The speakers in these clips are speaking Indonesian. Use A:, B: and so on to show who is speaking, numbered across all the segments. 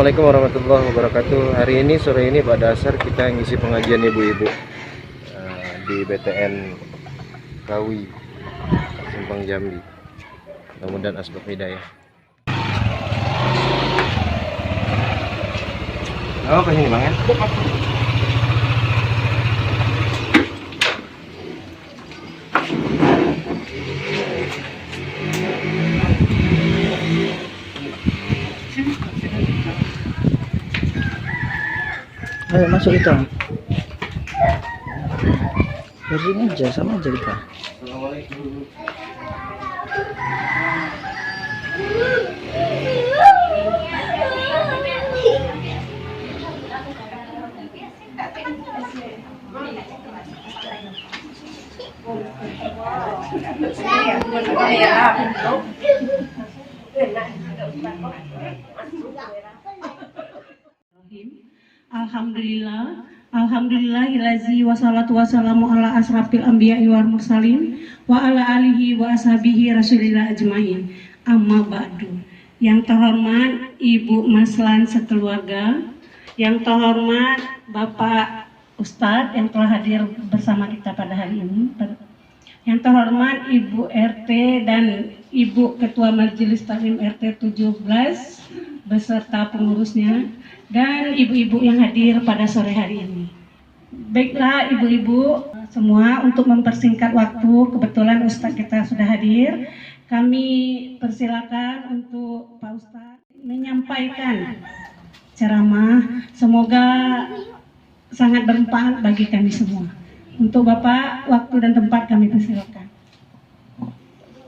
A: Assalamualaikum warahmatullahi wabarakatuh. Hari ini sore ini pada dasar kita ngisi pengajian ibu-ibu di BTN Kawi Simpang Jambi. Mudah-mudahan asbab hidayah. Oh, ke sini Bang ya.
B: Ayo masuk itu. Bersihin aja, sama aja kita.
A: Assalamualaikum.
C: Alhamdulillahillazi wassalatu wassalamu ala asrafil anbiya'i wal mursalin wa ala alihi wa ashabihi rasulillah ajmain. Amma ba'du. Yang terhormat Ibu Maslan sekeluarga, yang terhormat Bapak Ustadz yang telah hadir bersama kita pada hari ini, yang terhormat Ibu RT dan Ibu Ketua Majelis Taklim RT 17 beserta pengurusnya, dan ibu-ibu yang hadir pada sore hari ini. Baiklah ibu-ibu semua, untuk mempersingkat waktu, kebetulan Ustadz kita sudah hadir, kami persilakan untuk Pak Ustadz menyampaikan ceramah, semoga sangat bermanfaat bagi kami semua. Untuk Bapak, waktu dan tempat kami persilakan.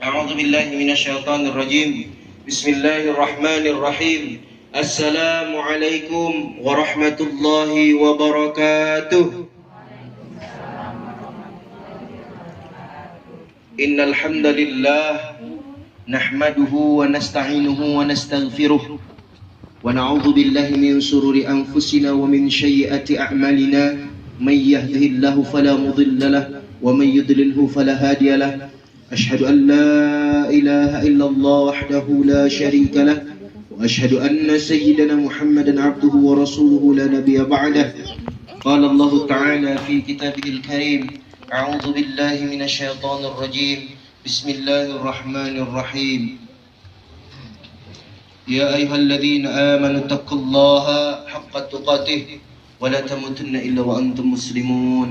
D: A'udzubillahi minasyaitonirrajim. Bismillahirrahmanirrahim. Assalamualaikum warahmatullahi wabarakatuh. Innal hamdalillah nahmaduhu wa nasta'inuhu wa nastaghfiruh wa na'udzu billahi min shururi anfusina wa min sayyiati a'malina may yahdihillahu fala mudilla lahu wa may yudlilhu fala hadiya lahu. Ashhadu an la ilaha illallah wahdahu la syarika lahu وأشهد أن سيدنا محمدا عبده ورسوله لا نبي بعده. قال الله تعالى في كتابه الكريم: أعوذ بالله من الشيطان الرجيم. بسم الله الرحمن الرحيم. يا أيها الذين آمنوا اتقوا الله حق تقاته ولا تموتن إلا وأنتم مسلمون.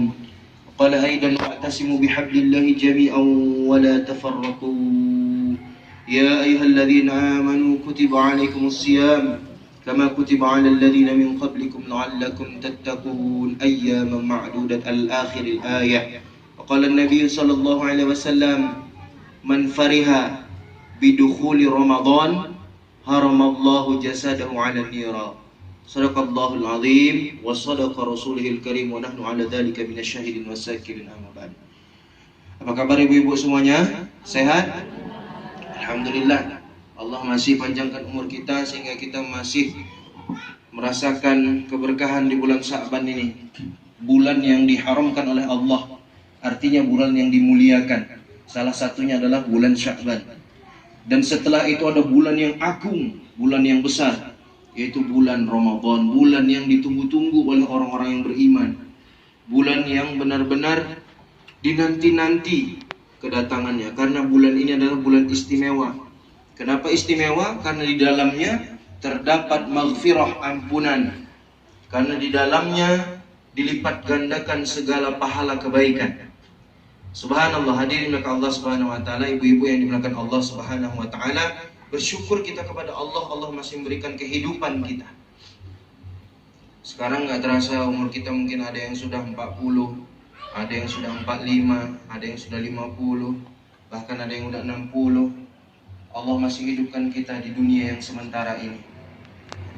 D: قال أيضا: واعتصموا بحبل الله جميعا ولا تفرقوا. يا أيها الذين آمنوا كتب عليكم الصيام كما كتب على الذين من قبلكم لعلكم تتقون أياما معدودة الآخر الآية. وقال النبي صلى الله عليه وسلم: من فرح بدخول رمضان حرم الله جسده على النيران. صدق الله العظيم وصدق رسوله الكريم ونحن على ذلك من الشاهدين والذاكرين. أما بعد. Apa kabar ibu-ibu semuanya? Sehat? Alhamdulillah, Allah masih panjangkan umur kita sehingga kita masih merasakan keberkahan di bulan Sya'ban ini. Bulan yang diharamkan oleh Allah, artinya bulan yang dimuliakan. Salah satunya adalah bulan Sya'ban. Dan setelah itu ada bulan yang agung, bulan yang besar, yaitu bulan Ramadan, bulan yang ditunggu-tunggu oleh orang-orang yang beriman. Bulan yang benar-benar dinanti-nanti kedatangannya, karena bulan ini adalah bulan istimewa. Kenapa istimewa? Karena di dalamnya terdapat maghfirah, ampunan. Karena di dalamnya dilipat gandakan segala pahala kebaikan. Subhanallah, hadirin Allah Subhanahu wa taala, ibu-ibu yang dimuliakan Allah Subhanahu wa taala, bersyukur kita kepada Allah, Allah masih memberikan kehidupan kita. Sekarang nggak terasa umur kita, mungkin ada yang sudah 40, ada yang sudah 45, ada yang sudah 50, bahkan ada yang sudah 60. Allah masih hidupkan kita di dunia yang sementara ini.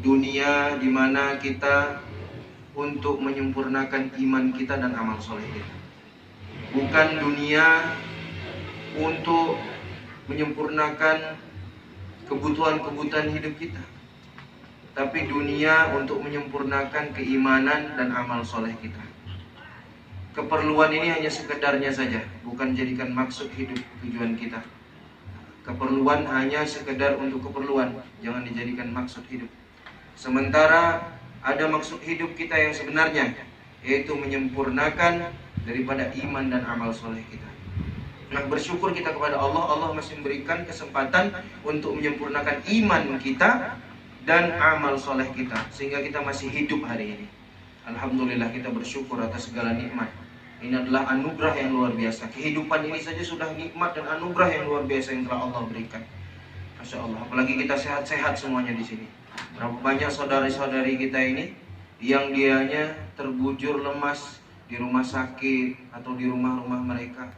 D: Dunia di mana kita untuk menyempurnakan iman kita dan amal soleh kita. Bukan dunia untuk menyempurnakan kebutuhan-kebutuhan hidup kita, tapi dunia untuk menyempurnakan keimanan dan amal soleh kita. Keperluan ini hanya sekedarnya saja, bukan jadikan maksud hidup tujuan kita. Keperluan hanya sekedar untuk keperluan, jangan dijadikan maksud hidup. Sementara ada maksud hidup kita yang sebenarnya, yaitu menyempurnakan daripada iman dan amal soleh kita. Nah, bersyukur kita kepada Allah, Allah masih memberikan kesempatan untuk menyempurnakan iman kita dan amal soleh kita, sehingga kita masih hidup hari ini. Alhamdulillah, kita bersyukur atas segala nikmat. Ini adalah anugerah yang luar biasa. Kehidupan ini saja sudah nikmat dan anugerah yang luar biasa yang telah Allah berikan. Masya Allah, apalagi kita sehat-sehat semuanya di sini. Berapa banyak saudari-saudari kita ini yang dianya terbujur lemas di rumah sakit atau di rumah-rumah mereka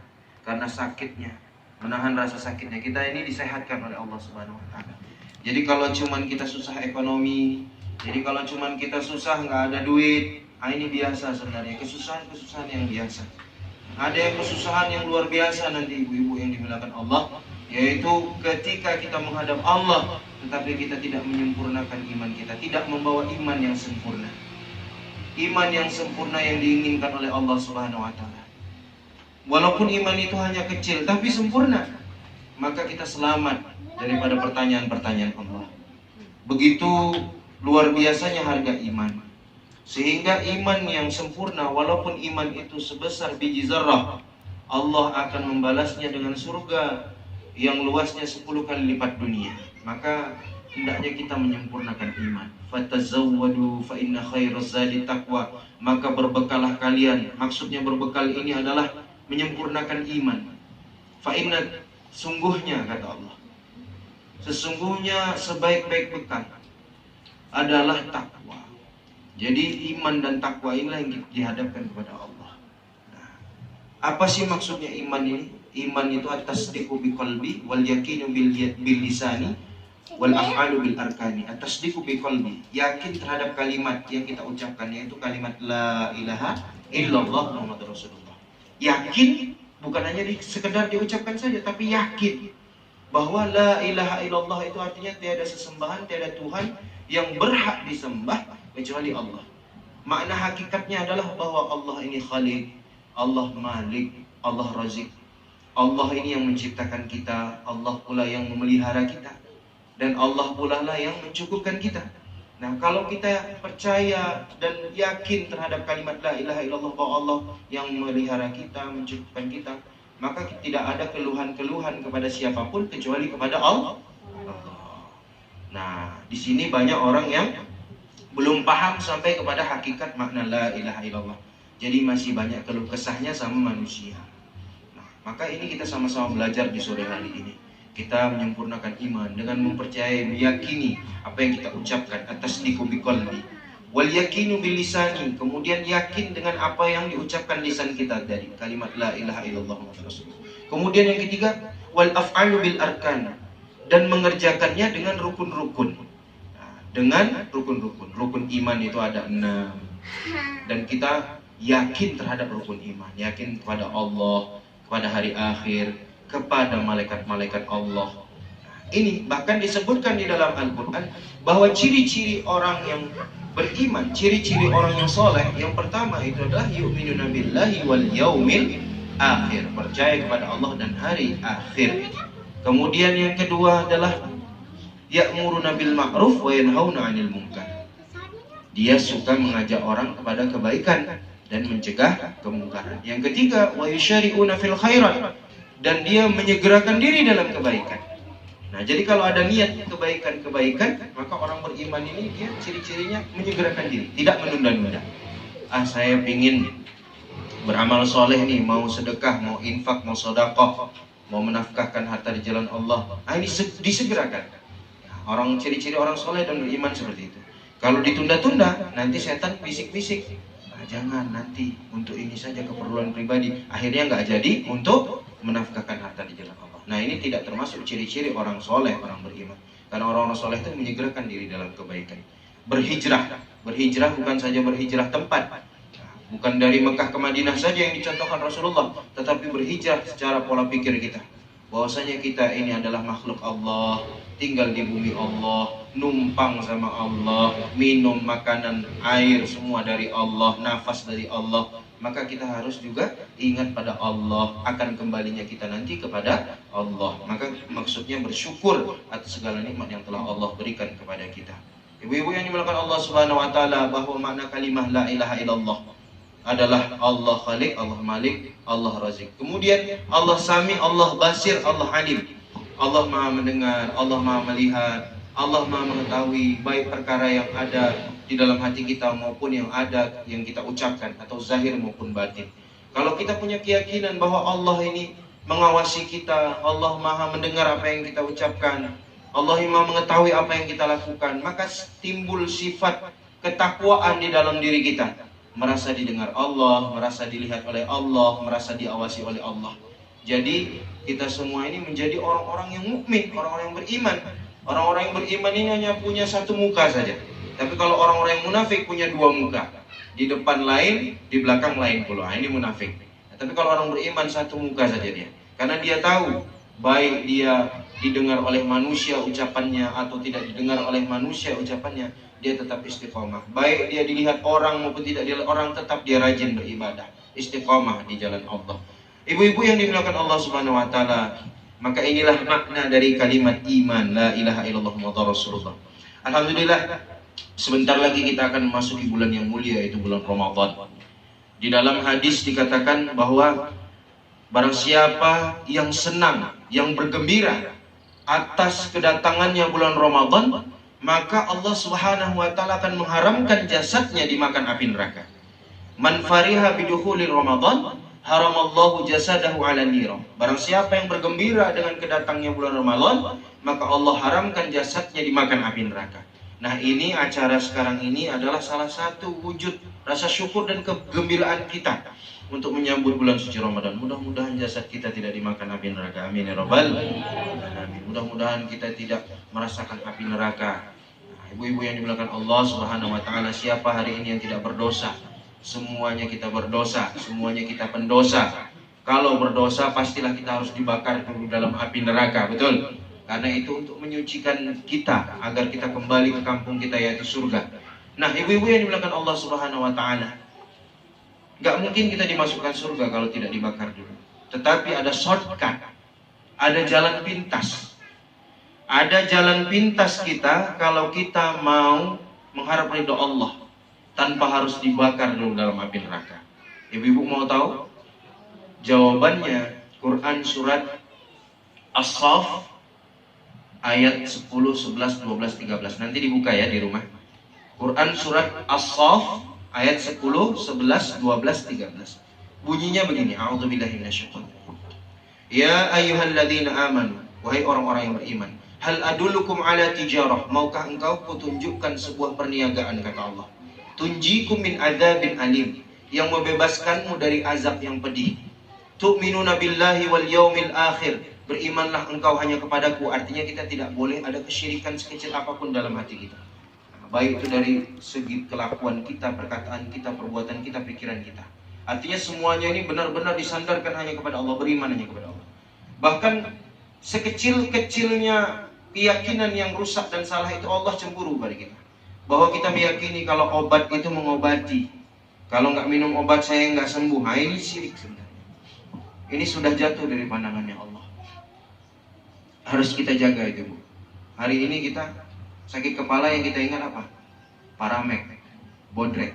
D: karena sakitnya, menahan rasa sakitnya. Kita ini disehatkan oleh Allah Subhanahu wa taala. Jadi kalau cuman kita susah ekonomi, jadi kalau cuman kita susah nggak ada duit, ini biasa sebenarnya, kesusahan-kesusahan yang biasa. Ada yang kesusahan yang luar biasa nanti ibu-ibu yang dimuliakan Allah, yaitu ketika kita menghadap Allah tetapi kita tidak menyempurnakan iman kita, tidak membawa iman yang sempurna. Iman yang sempurna yang diinginkan oleh Allah Subhanahu wa taala. Walaupun iman itu hanya kecil tapi sempurna, maka kita selamat daripada pertanyaan-pertanyaan Allah. Begitu luar biasanya harga iman. Sehingga iman yang sempurna, walaupun iman itu sebesar biji zarrah, Allah akan membalasnya dengan surga yang luasnya 10 kali lipat dunia. Maka hendaknya kita menyempurnakan iman. Fatazawwadu fa inna khairaz zadi taqwa. Maka berbekalah kalian. Maksudnya berbekal ini adalah menyempurnakan iman. Fa inna, sungguhnya kata Allah, sesungguhnya sebaik-baik bekal adalah takwa. Jadi iman dan takwa inilah yang dihadapkan kepada Allah. Nah, apa sih maksudnya iman ini? Iman itu at-tasdiqu biqalbi wal yaqinu bil lisani wal af'alu bil arkani. At-tasdiqu biqalbi, yakin terhadap kalimat yang kita ucapkan, yaitu kalimat la ilaha illallah Muhammadur Rasulullah. Yakin bukan hanya sekedar diucapkan saja, tapi yakin bahwa la ilaha illallah itu artinya tiada sesembahan, tiada Tuhan yang berhak disembah kecuali Allah. Makna hakikatnya adalah bahwa Allah ini Khaliq, Allah Malik, Allah Razik. Allah ini yang menciptakan kita, Allah pula yang memelihara kita, dan Allah pula lah yang mencukupkan kita. Nah, kalau kita percaya dan yakin terhadap kalimat la ilaha illallah bahwa Allah yang memelihara kita, mencukupkan kita, maka tidak ada keluhan-keluhan kepada siapapun kecuali kepada Allah. Nah, di sini banyak orang yang belum paham sampai kepada hakikat makna la ilaha illallah. Jadi masih banyak keluh kesahnya sama manusia. Nah, maka ini kita sama-sama belajar di sore hari ini. Kita menyempurnakan iman dengan mempercayai, meyakini apa yang kita ucapkan, at-tasdiqu biqalbi wal yaqinu bil lisani, kemudian yakin dengan apa yang diucapkan lisan kita dari kalimat la ilaha illallah Muhammadur Rasulullah. Kemudian yang ketiga, wal af'alu bil arkan, dan mengerjakannya dengan rukun-rukun. Nah, dengan rukun-rukun. Rukun iman itu ada 6. Dan kita yakin terhadap rukun iman, yakin kepada Allah, kepada hari akhir, kepada malaikat-malaikat Allah. Ini bahkan disebutkan di dalam Al-Quran bahwa ciri-ciri orang yang beriman, ciri-ciri orang yang soleh, yang pertama itu adalah yu'minuna billahi wal yaumil akhir, percaya kepada Allah dan hari akhir. Kemudian yang kedua adalah ya'muruna bil ma'ruf wa yanhauna 'anil munkar. Dia suka mengajak orang kepada kebaikan dan mencegah kemungkaran. Yang ketiga, wa yusyari'una fil khairat, dan dia menyegerakan diri dalam kebaikan. Nah, jadi kalau ada niat kebaikan-kebaikan, maka orang beriman ini dia ciri-cirinya menyegerakan diri, tidak menunda-nunda. Saya ingin beramal soleh nih, mau sedekah, mau infak, mau sedekah, mau menafkahkan harta di jalan Allah. Ini disegerakan. Orang ciri-ciri orang soleh dan beriman seperti itu. Kalau ditunda-tunda, nanti setan bisik-bisik. Jangan, nanti untuk ini saja keperluan pribadi. Akhirnya nggak jadi untuk menafkahkan harta di jalan Allah. Nah, ini tidak termasuk ciri-ciri orang soleh, orang beriman. Karena orang-orang soleh itu menyegerakan diri dalam kebaikan. Berhijrah bukan saja berhijrah tempat, bukan dari Mekah ke Madinah saja yang dicontohkan Rasulullah, tetapi berhijrah secara pola pikir kita. Bahwasanya kita ini adalah makhluk Allah, tinggal di bumi Allah, numpang sama Allah, minum makanan, air semua dari Allah, nafas dari Allah. Maka kita harus juga ingat pada Allah, akan kembalinya kita nanti kepada Allah. Maka maksudnya bersyukur atas segala nikmat yang telah Allah berikan kepada kita. Ibu-ibu yang dimuliakan Allah Subhanahu wa taala, bahwa makna kalimah la ilaha illallah adalah Allah Khalik, Allah Malik, Allah Razik. Kemudian Allah Sami, Allah Basir, Allah Alim. Allah Maha mendengar, Allah Maha melihat, Allah Maha mengetahui baik perkara yang ada di dalam hati kita maupun yang ada yang kita ucapkan atau zahir maupun batin. Kalau kita punya keyakinan bahwa Allah ini mengawasi kita, Allah Maha mendengar apa yang kita ucapkan, Allah Maha mengetahui apa yang kita lakukan, maka timbul sifat ketakwaan di dalam diri kita. Merasa didengar Allah, merasa dilihat oleh Allah, merasa diawasi oleh Allah. Jadi kita semua ini menjadi orang-orang yang mukmin, orang-orang yang beriman. Orang-orang yang beriman ini hanya punya satu muka saja. Tapi kalau orang-orang yang munafik punya dua muka. Di depan lain, di belakang lain pula. Ini munafik. Tapi kalau orang beriman satu muka saja dia. Karena dia tahu, baik dia didengar oleh manusia ucapannya atau tidak didengar oleh manusia ucapannya, dia tetap istiqomah. Baik dia dilihat orang maupun tidak dilihat orang, tetap dia rajin beribadah, istiqomah di jalan Allah. Ibu-ibu yang dimuliakan Allah Subhanahu wa taala, maka inilah makna dari kalimat iman, la ilaha illallah Muhammadur Rasulullah. Alhamdulillah, sebentar lagi kita akan memasuki bulan yang mulia, yaitu bulan Ramadan. Di dalam hadis dikatakan bahwa barang siapa yang senang, yang bergembira atas kedatangannya bulan Ramadan, maka Allah Subhanahu wa taala akan mengharamkan jasadnya dimakan api neraka. Man fariha bidukhuli Ramadan, haramallahu jasadahu ala nira. Barang siapa yang bergembira dengan kedatangnya bulan Ramadan, maka Allah haramkan jasadnya dimakan api neraka. Nah, ini acara sekarang ini adalah salah satu wujud rasa syukur dan kegembiraan kita untuk menyambut bulan suci Ramadan. Mudah-mudahan jasad kita tidak dimakan api neraka. Amin ya rabbal alamin. Mudah-mudahan kita tidak merasakan api neraka. Ibu-ibu yang dimuliakan Allah Subhanahu wa taala, siapa hari ini yang tidak berdosa? Semuanya kita berdosa, semuanya kita pendosa. Kalau berdosa pastilah kita harus dibakar dulu dalam api neraka, betul? Karena itu untuk menyucikan kita agar kita kembali ke kampung kita, yaitu surga. Nah, ibu-ibu yang dimuliakan Allah Subhanahu wa taala, gak mungkin kita dimasukkan surga kalau tidak dibakar dulu. Tetapi ada shortcut, ada jalan pintas. Ada jalan pintas kita kalau kita mau mengharap ridho Allah tanpa harus dibakar dulu dalam api neraka. Ibu-ibu mau tahu? Jawabannya Quran surat As-Saff ayat 10, 11, 12, 13. Nanti dibuka ya di rumah. Quran surat As-Saff ayat 10, 11, 12, 13. Bunyinya begini, a'udzubillahi minasyaitonir rajim. Ya ayyuhalladzina amanu, wahai orang-orang yang beriman, hal adullukum ala tijarah, maukah engkau kutunjukkan sebuah perniagaan, kata Allah, tunjikum min adzabin alim, yang membebaskanmu dari azab yang pedih. Tu'minuna billahi wal yaumil akhir, berimanlah engkau hanya kepadaku. Artinya kita tidak boleh ada kesyirikan sekecil apapun dalam hati kita, baik itu dari segi kelakuan kita, perkataan kita, perbuatan kita, pikiran kita. Artinya semuanya ini benar-benar disandarkan hanya kepada Allah, beriman hanya kepada Allah. Bahkan sekecil-kecilnya keyakinan yang rusak dan salah itu Allah cemburu pada kita. Bahwa kita meyakini kalau obat itu mengobati, kalau nggak minum obat saya nggak sembuh. Nah, ini syirik sebenarnya. Ini sudah jatuh dari pandangannya Allah. Harus kita jaga itu, Bu. Hari ini kita sakit kepala yang kita ingat apa? Paramek, bodrek.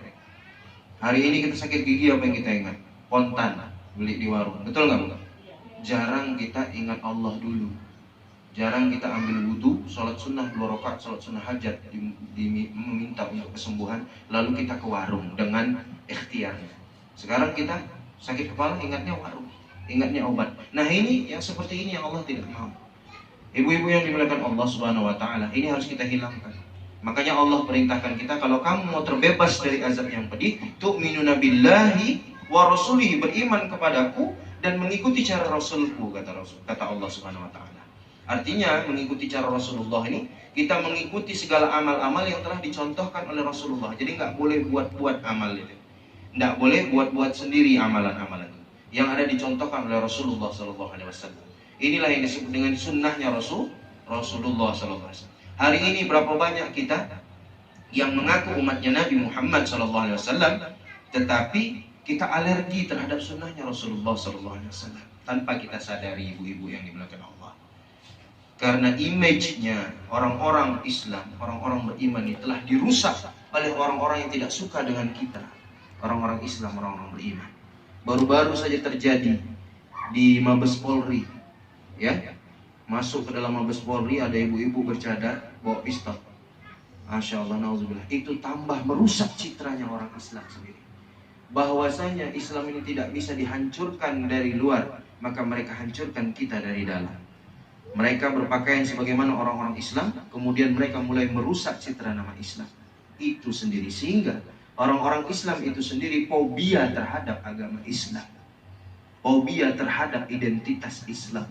D: Hari ini kita sakit gigi, apa yang kita ingat? Pontan, beli di warung. Betul nggak, Bu? Jarang kita ingat Allah dulu. Jarang kita ambil wudhu, sholat sunnah 2 rakaat, sholat sunnah hajat, meminta untuk kesembuhan, lalu kita ke warung dengan ikhtiarnya. Sekarang kita sakit kepala ingatnya warung, ingatnya obat. Nah, ini yang seperti ini yang Allah tidak mau. Ibu-ibu yang dimuliakan Allah Subhanahu wa taala, ini harus kita hilangkan. Makanya Allah perintahkan kita, kalau kamu mau terbebas dari azab yang pedih, tu'minuna billahi wa rasulihi, beriman kepadaku dan mengikuti cara Rasulku, kata Allah Subhanahu wa taala. Artinya mengikuti cara Rasulullah ini, kita mengikuti segala amal-amal yang telah dicontohkan oleh Rasulullah. Jadi nggak boleh buat-buat amal itu, nggak boleh buat-buat sendiri amalan-amalan itu yang ada dicontohkan oleh Rasulullah SAW. Inilah yang disebut dengan sunnahnya Rasulullah SAW. Hari ini berapa banyak kita yang mengaku umatnya Nabi Muhammad SAW, tetapi kita alergi terhadap sunnahnya Rasulullah SAW tanpa kita sadari, ibu-ibu yang dimuliakan Allah. Karena image-nya orang-orang Islam, orang-orang beriman ini telah dirusak oleh orang-orang yang tidak suka dengan kita, orang-orang Islam, orang-orang beriman. Baru-baru saja terjadi di Mabes Polri, ya, masuk ke dalam Mabes Polri ada ibu-ibu bercadar bawa pistol. Masya Allah, nauzubillah. Itu tambah merusak citranya orang Islam sendiri. Bahwasanya Islam ini tidak bisa dihancurkan dari luar, maka mereka hancurkan kita dari dalam. Mereka berpakaian sebagaimana orang-orang Islam, kemudian mereka mulai merusak citra nama Islam itu sendiri, sehingga orang-orang Islam itu sendiri fobia terhadap agama Islam, fobia terhadap identitas Islam,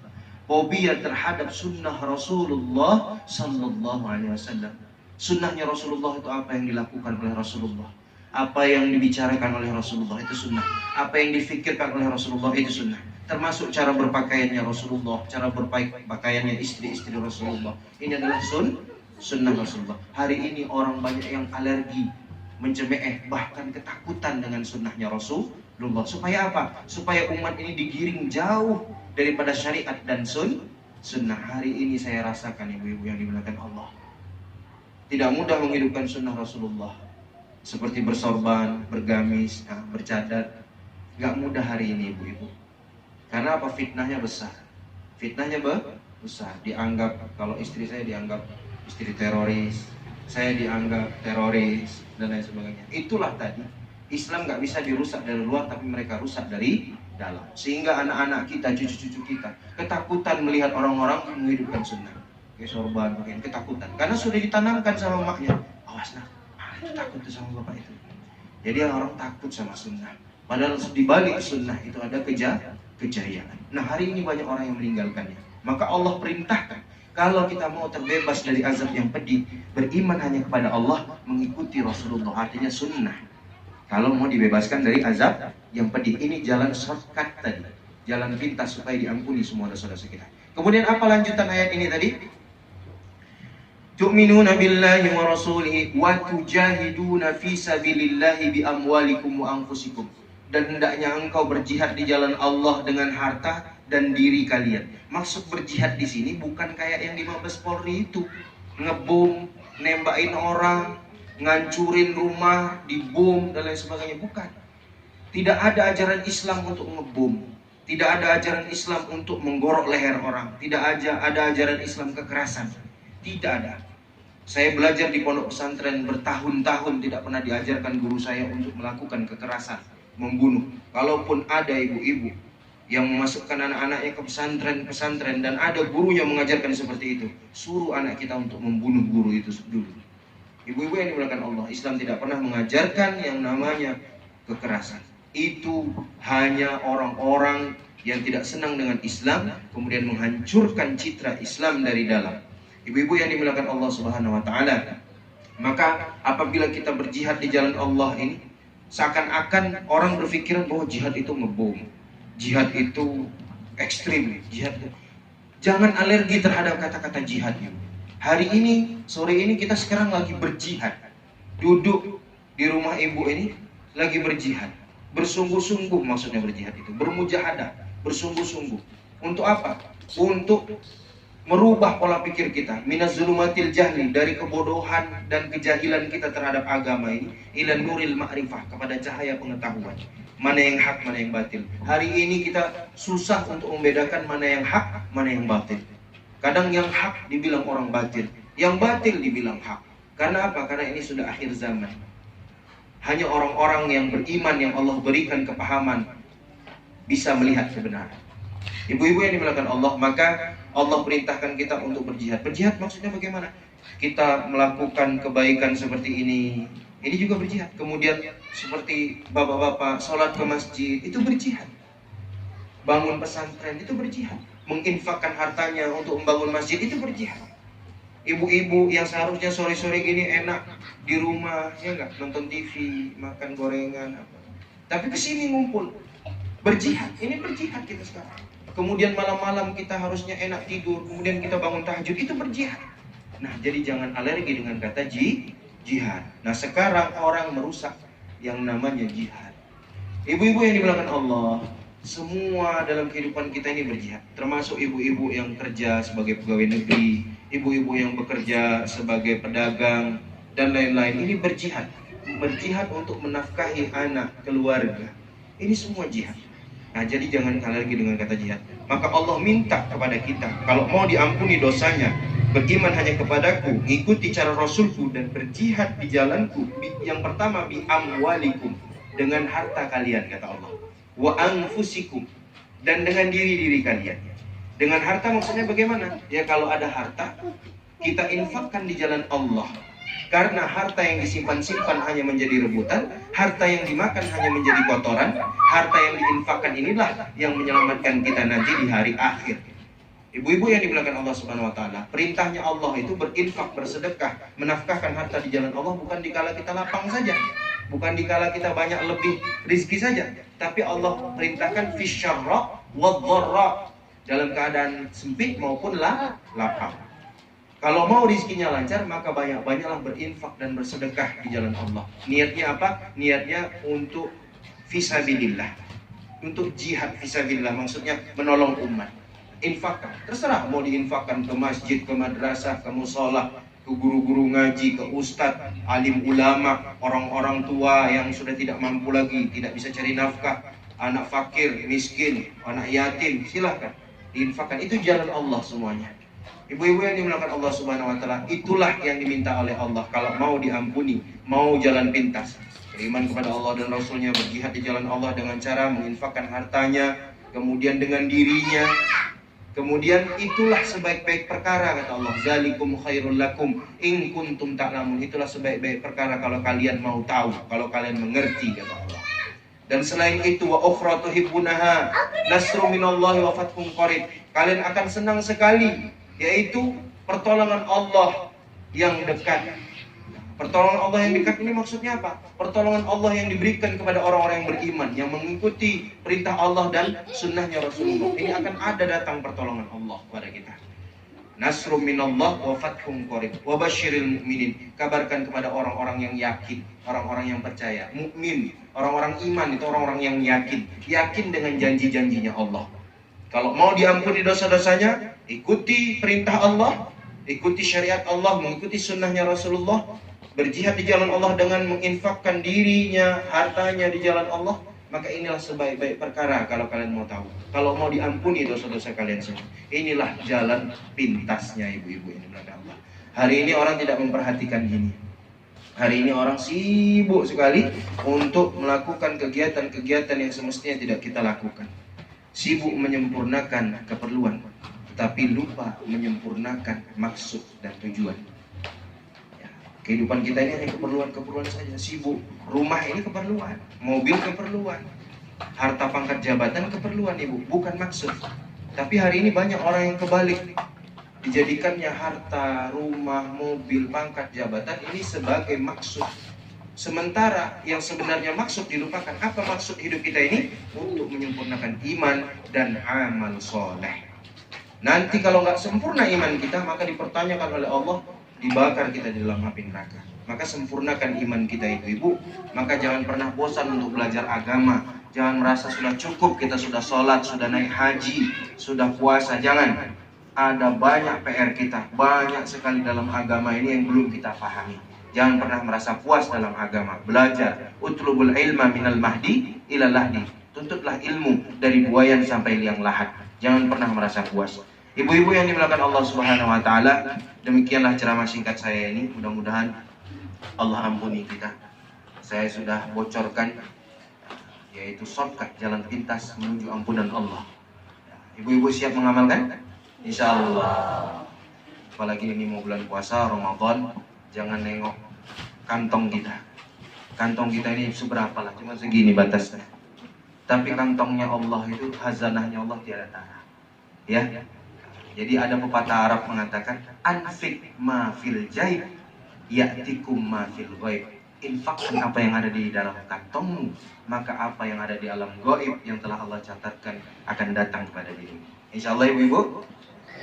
D: fobia terhadap sunnah Rasulullah Sallallahu Alaihi Wasallam. Sunnahnya Rasulullah itu apa yang dilakukan oleh Rasulullah, apa yang dibicarakan oleh Rasulullah itu sunnah, apa yang difikirkan oleh Rasulullah itu sunnah. Termasuk cara berpakaiannya Rasulullah, cara berpakaiannya istri-istri Rasulullah. Ini adalah sunnah Rasulullah. Hari ini orang banyak yang alergi, mencemooh, bahkan ketakutan dengan sunnahnya Rasulullah. Supaya apa? Supaya umat ini digiring jauh daripada syariat dan sunnah. Hari ini saya rasakan ibu-ibu yang dimuliakan Allah, tidak mudah menghidupkan sunnah Rasulullah. Seperti bersorban, bergamis, bercadar. Gak mudah hari ini ibu-ibu. Karena apa? Fitnahnya besar. Fitnahnya besar. Dianggap, kalau istri saya dianggap istri teroris, saya dianggap teroris, dan lain sebagainya. Itulah tadi, Islam gak bisa dirusak dari luar, tapi mereka rusak dari dalam. Sehingga anak-anak kita, cucu-cucu kita ketakutan melihat orang-orang menghidupkan sunnah. Kayak sorban, ketakutan. Karena sudah ditanamkan sama maknya. Awas nak, itu takut tuh sama bapak itu. Jadi orang takut sama sunnah. Padahal di balik sunnah itu ada kejayaan. Nah, hari ini banyak orang yang meninggalkannya. Maka Allah perintahkan, kalau kita mau terbebas dari azab yang pedih, beriman hanya kepada Allah, mengikuti Rasulullah, artinya sunnah. Kalau mau dibebaskan dari azab yang pedih, ini jalan shortcut tadi, jalan pintas supaya diampuni semua dosa-dosa kita. Kemudian apa lanjutan ayat ini tadi? Tu'minuna billahi wa rasulihi wa tujahiduna fi sabilillahi bi amwalikum wa anfusikum. Dan hendaknya engkau berjihad di jalan Allah dengan harta dan diri kalian. Maksud berjihad di sini bukan kayak yang di Mabes Polri itu, ngebom, nembakin orang, ngancurin rumah, dibom dan lain sebagainya. Bukan. Tidak ada ajaran Islam untuk ngebom. Tidak ada ajaran Islam untuk menggorok leher orang. Tidak ada ajaran Islam kekerasan. Tidak ada. Saya belajar di pondok pesantren bertahun-tahun, tidak pernah diajarkan guru saya untuk melakukan kekerasan, membunuh. Kalaupun ada ibu-ibu yang memasukkan anak-anaknya ke pesantren dan ada gurunya mengajarkan seperti itu, suruh anak kita untuk membunuh guru itu dulu. Ibu-ibu yang dimuliakan Allah, Islam tidak pernah mengajarkan yang namanya kekerasan. Itu hanya orang-orang yang tidak senang dengan Islam, kemudian menghancurkan citra Islam dari dalam. Ibu-ibu yang dimuliakan Allah Subhanahu wa taala, maka apabila kita berjihad di jalan Allah ini, seakan-akan orang berpikiran bahwa jihad itu ngebom, jihad itu ekstrim, jihad itu. Jangan alergi terhadap kata-kata jihad. Hari ini, sore ini kita sekarang lagi berjihad. Duduk di rumah ibu ini lagi berjihad. Bersungguh-sungguh maksudnya berjihad itu, bermujahadah, bersungguh-sungguh. Untuk apa? Untuk merubah pola pikir kita, minaz zulumatil jahli, dari kebodohan dan kejahilan kita terhadap agama ini, ila nuril ma'rifah, kepada cahaya pengetahuan. Mana yang hak, mana yang batil. Hari ini kita susah untuk membedakan mana yang hak, mana yang batil. Kadang yang hak dibilang orang batil, yang batil dibilang hak. Karena apa? Karena ini sudah akhir zaman. Hanya orang-orang yang beriman, yang Allah berikan kepahaman, bisa melihat kebenaran. Ibu-ibu yang dimuliakan Allah, maka Allah perintahkan kita untuk berjihad. Berjihad maksudnya bagaimana? Kita melakukan kebaikan seperti ini juga berjihad. Kemudian seperti bapak-bapak sholat ke masjid, itu berjihad. Bangun pesantren, itu berjihad. Menginfakkan hartanya untuk membangun masjid, itu berjihad. Ibu-ibu yang seharusnya sore-sore gini enak di rumah, ya enggak, nonton TV, makan gorengan, apa. Tapi kesini ngumpul, berjihad. Ini berjihad kita sekarang. Kemudian malam-malam kita harusnya enak tidur, kemudian kita bangun tahajud, itu berjihad. Nah, jadi jangan alergi dengan kata jihad. Nah, sekarang orang merusak yang namanya jihad. Ibu-ibu yang dimuliakan Allah, semua dalam kehidupan kita ini berjihad. Termasuk ibu-ibu yang kerja sebagai pegawai negeri, ibu-ibu yang bekerja sebagai pedagang, dan lain-lain. Ini berjihad. Berjihad untuk menafkahi anak, keluarga. Ini semua jihad. Nah, jadi jangan kalah lagi dengan kata jihad. Maka Allah minta kepada kita, kalau mau diampuni dosanya, beriman hanya kepadaku, ikuti cara Rasulku, dan berjihad di jalanku. Yang pertama, bi amwalikum, dengan harta kalian, kata Allah. Wa anfusikum, dan dengan diri-diri kalian. Dengan harta maksudnya bagaimana? Ya, kalau ada harta, kita infakkan di jalan Allah. Karena harta yang disimpan-simpan hanya menjadi rebutan, harta yang dimakan hanya menjadi kotoran, harta yang diinfakkan inilah yang menyelamatkan kita nanti di hari akhir. Ibu-ibu yang dimuliakan Allah Subhanahu wa taala, perintahnya Allah itu berinfak, bersedekah, menafkahkan harta di jalan Allah bukan dikala kita lapang saja. Bukan dikala kita banyak lebih rizki saja, tapi Allah perintahkan fisyarra wadh-dharra, dalam keadaan sempit maupun lapang. Kalau mau rizkinya lancar, maka banyak-banyaklah berinfak dan bersedekah di jalan Allah. Niatnya apa? Niatnya untuk fisabilillah, untuk jihad fisabilillah, maksudnya menolong umat. Infakkan, terserah mau diinfakkan ke masjid, ke madrasah, ke musola, ke guru-guru ngaji, ke ustadz, alim ulama, orang-orang tua yang sudah tidak mampu lagi, tidak bisa cari nafkah, anak fakir, miskin, anak yatim, silahkan diinfakkan. Itu jalan Allah semuanya. Ibu-ibu yang dimuliakan Allah Subhanahu wa taala, itulah yang diminta oleh Allah kalau mau diampuni, mau jalan pintas. Beriman kepada Allah dan Rasulnya, berjihad di jalan Allah dengan cara menginfakkan hartanya, kemudian dengan dirinya. Kemudian itulah sebaik-baik perkara, kata Allah. Zalikum khairul lakum in kuntum ta'lamun. Itulah sebaik-baik perkara kalau kalian mau tahu, kalau kalian mengerti, kata Allah. Dan selain itu, wa ukhra tuhibbunaha nasrun minallahi wa fathun qarib. Kalian akan senang sekali, yaitu pertolongan Allah yang dekat. Pertolongan Allah yang dekat ini maksudnya apa? Pertolongan Allah yang diberikan kepada orang-orang yang beriman, yang mengikuti perintah Allah dan sunnahnya Rasulullah. Ini akan ada datang pertolongan Allah kepada kita. Nasrum minallah wa fathun qarib wa basyiril mu'minin. Kabarkan kepada orang-orang yang yakin, orang-orang yang percaya, mukmin, orang-orang iman itu orang-orang yang yakin dengan janji-janjinya Allah. Kalau mau diampuni dosa-dosanya, ikuti perintah Allah, ikuti syariat Allah, mengikuti sunnahnya Rasulullah, berjihad di jalan Allah dengan menginfakkan dirinya, hartanya di jalan Allah, maka inilah sebaik-baik perkara kalau kalian mau tahu. Kalau mau diampuni dosa-dosa kalian semua, inilah jalan pintasnya, ibu-ibu ini berada Allah. Hari ini orang tidak memperhatikan ini. Hari ini orang sibuk sekali untuk melakukan kegiatan-kegiatan yang semestinya tidak kita lakukan. Sibuk menyempurnakan keperluan, tetapi lupa menyempurnakan maksud dan tujuan. Kehidupan kita ini hanya keperluan-keperluan saja. Sibuk, rumah ini keperluan, mobil keperluan, harta pangkat jabatan keperluan, ibu, bukan maksud. Tapi hari ini banyak orang yang kebalik, dijadikannya harta, rumah, mobil, pangkat jabatan ini sebagai maksud. Sementara yang sebenarnya maksud dilupakan. Apa maksud hidup kita ini? Untuk menyempurnakan iman dan amal soleh. Nanti kalau nggak sempurna iman kita, maka dipertanyakan oleh Allah, dibakar kita di dalam api neraka. Maka sempurnakan iman kita itu, ibu. Maka jangan pernah bosan untuk belajar agama. Jangan merasa sudah cukup, kita sudah sholat, sudah naik haji, sudah puasa. Jangan. Ada banyak PR kita, banyak sekali dalam agama ini yang belum kita pahami. Jangan pernah merasa puas dalam agama. Belajar. Utlubul ilma minal mahdi ilal lahdi. Tuntutlah ilmu dari buayan sampai liang lahat. Jangan pernah merasa puas. Ibu-ibu yang dimuliakan Allah Subhanahu wa taala, demikianlah ceramah singkat saya ini. Mudah-mudahan Allah ampuni kita. Saya sudah bocorkan, yaitu shortcut jalan pintas menuju ampunan Allah. Ibu-ibu siap mengamalkan? Insyaallah. Apalagi ini mau bulan puasa Ramadan, jangan nengok kantong kita. Kantong kita ini seberapa lah, cuma segini batasnya. Tapi kantongnya Allah itu, hazanahnya Allah tiada tara. Ya. Jadi ada pepatah Arab mengatakan, anfik ma fil jaib ya'tikum ma fil ghaib. Infakkan apa yang ada di dalam kantongmu, maka apa yang ada di alam gaib yang telah Allah catatkan akan datang kepada dirimu. Insyaallah ibu-ibu,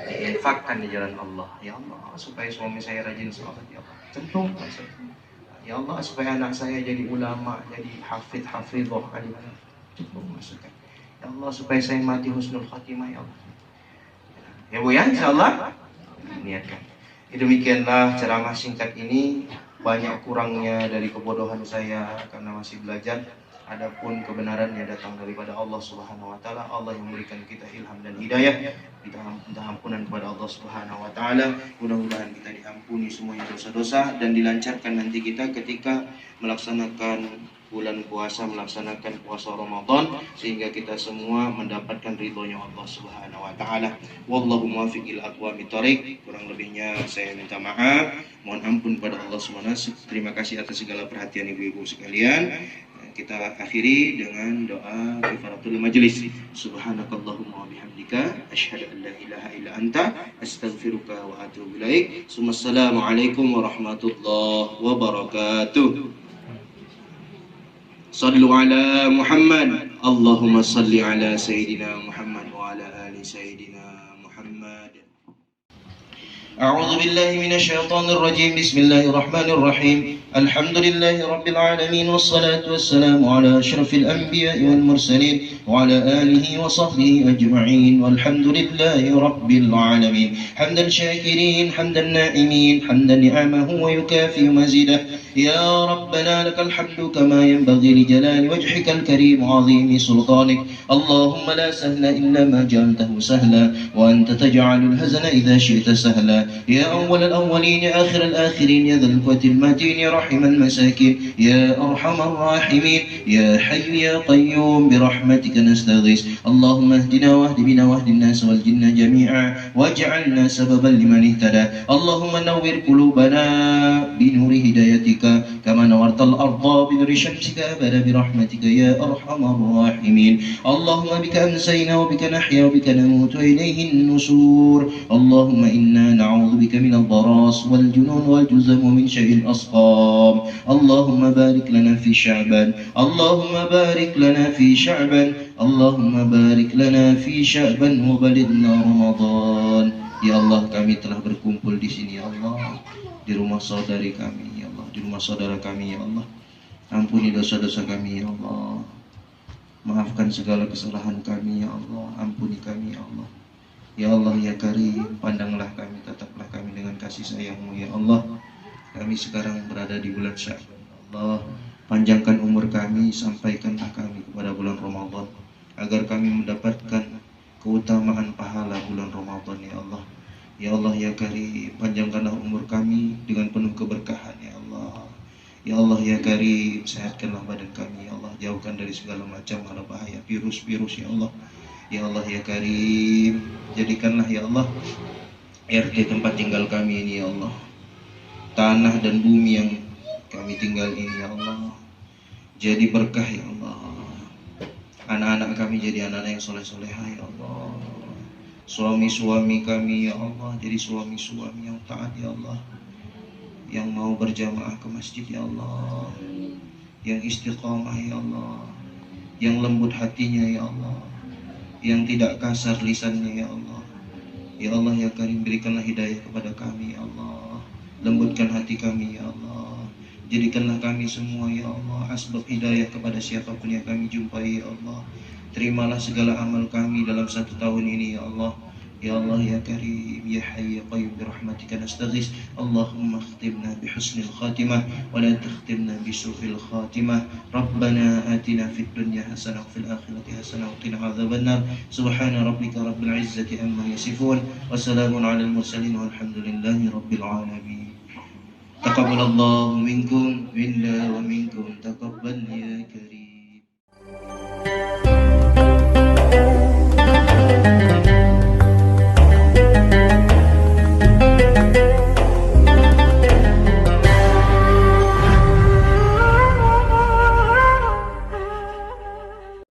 D: diinfakkan di jalan Allah. Ya Allah, supaya suami saya rajin sholat. Ya Allah, cemplung. Ya Allah, supaya anak saya jadi ulama, jadi hafidh, hafidhah, alim. Cemplung masukkan. Ya Allah, supaya saya mati husnul khatimah ya Allah. Ya Bu ya, insyaallah niatkan. Demikianlah ceramah singkat ini. Banyak kurangnya dari kebodohan saya karena masih belajar. Adapun kebenarannya datang daripada Allah Subhanahu wa taala. Allah yang memberikan kita ilham dan hidayah. Kita minta ampunan kepada Allah Subhanahu wa taala. Mudah-mudahan kita diampuni semuanya dosa-dosa dan dilancarkan nanti kita ketika melaksanakan bulan puasa, melaksanakan puasa Ramadan, sehingga kita semua mendapatkan ridhonya Allah Subhanahu wa taala. Wallahu muwaffiq ila aqwamit thoriq. Kurang lebihnya saya minta maaf. Mohon ampun pada Allah Subhanahu wa taala. Terima kasih atas segala perhatian ibu-ibu sekalian. Kita akhiri dengan doa kifaratul majelis. Subhanakallahumma wa bihamdika asyhadu an la ilaha illa anta astaghfiruka wa atubu ilaik. Assalamualaikum warahmatullahi wabarakatuh. Sallu ala Muhammad. Allahumma salli ala Sayyidina Muhammad wa ala ali Sayyidina Muhammad. أعوذ بالله من الشيطان الرجيم. بسم الله الرحمن الرحيم. الحمد لله رب العالمين والصلاة والسلام على أشرف الأنبياء والمرسلين وعلى آله وصحبه أجمعين والحمد لله رب العالمين. حمدا شاكرين حمدا نائمين حمدا نعمه ويكافئ مزيده. يا ربنا لك الحمد كما ينبغي لجلال وجهك الكريم وعظيم سلطانك. اللهم لا سهل إلا ما جعلته سهلا وأنت تجعل الهزن إذا شئت سهلا. يا أول الأولين يا آخر الآخرين يا ذا القوة المتين يا رحم المساكين يا أرحم الراحمين يا حي يا قيوم برحمتك نستغيث. اللهم اهدنا واهد بنا واهد الناس والجن جميعا واجعلنا سببا لمن اهتدى. اللهم نور قلوبنا بنور هدايتك كما نورت الأرض بنور شمسك أبدا برحمتك يا أرحم الراحمين. اللهم بك أمسينا وبك نحيا وبك نموت وإليه النشور. اللهم إنا نعوذ بك من البراس والجنون والجزم ومن شر الأسقام. اللهم بارك لنا في شعبان. اللهم بارك لنا في شعبان. اللهم بارك لنا في شعبان وبلغنا رمضان. Ya Allah, kami telah berkumpul di sini ya Allah, di rumah saudari kami ya Allah, di rumah saudara kami ya Allah. Ampuni dosa-dosa kami ya Allah. Maafkan segala kesalahan kami ya Allah. Ampuni kami ya Allah. Ya Allah ya Karim, pandanglah kami, tataplah kami dengan kasih sayang-Mu ya Allah. Kami sekarang berada di bulan Sya'ban ya Allah. Panjangkan umur kami, sampaikanlah kami kepada bulan Ramadan agar kami mendapatkan keutamaan pahala bulan Ramadan ya Allah. Ya Allah ya Karim, panjangkanlah umur kami dengan penuh keberkahan ya Allah. Ya Allah ya Karim, sehatkanlah badan kami ya Allah. Jauhkan dari segala macam hal bahaya, virus-virus ya Allah. Ya Allah ya Karim, jadikanlah ya Allah RT tempat tinggal kami ini ya Allah, tanah dan bumi yang kami tinggal ini ya Allah, jadi berkah ya Allah. Anak-anak kami jadi anak-anak yang soleh-solehah ya Allah. Suami-suami kami ya Allah jadi suami-suami yang taat ya Allah, yang mau berjamaah ke masjid ya Allah, yang istiqamah ya Allah, yang lembut hatinya ya Allah, yang tidak kasar lisannya ya Allah. Ya Allah ya Karim, berikanlah hidayah kepada kami ya Allah. Lembutkan hati kami ya Allah. Jadikanlah kami semua ya Allah asbab hidayah kepada siapapun yang kami jumpai ya Allah. Terimalah segala amal kami dalam 1 tahun ini ya Allah. Ya Allah ya Karim, ya Hayy ya Qayyum birahmatika nastaghis. Allahumma khtimna bihusnil khatimah wa la takhtimna bisu'il khatimah. Rabbana atina fid dunya hasanah wa fil akhirati hasanah wa qina adzabannar. Subhana rabbika rabbil izzati amma yasifun wa salamun alal mursalin walhamdulillahi rabbil alamin. Taqabbalallahu minkum minna wa minkum taqabbal ya Karim.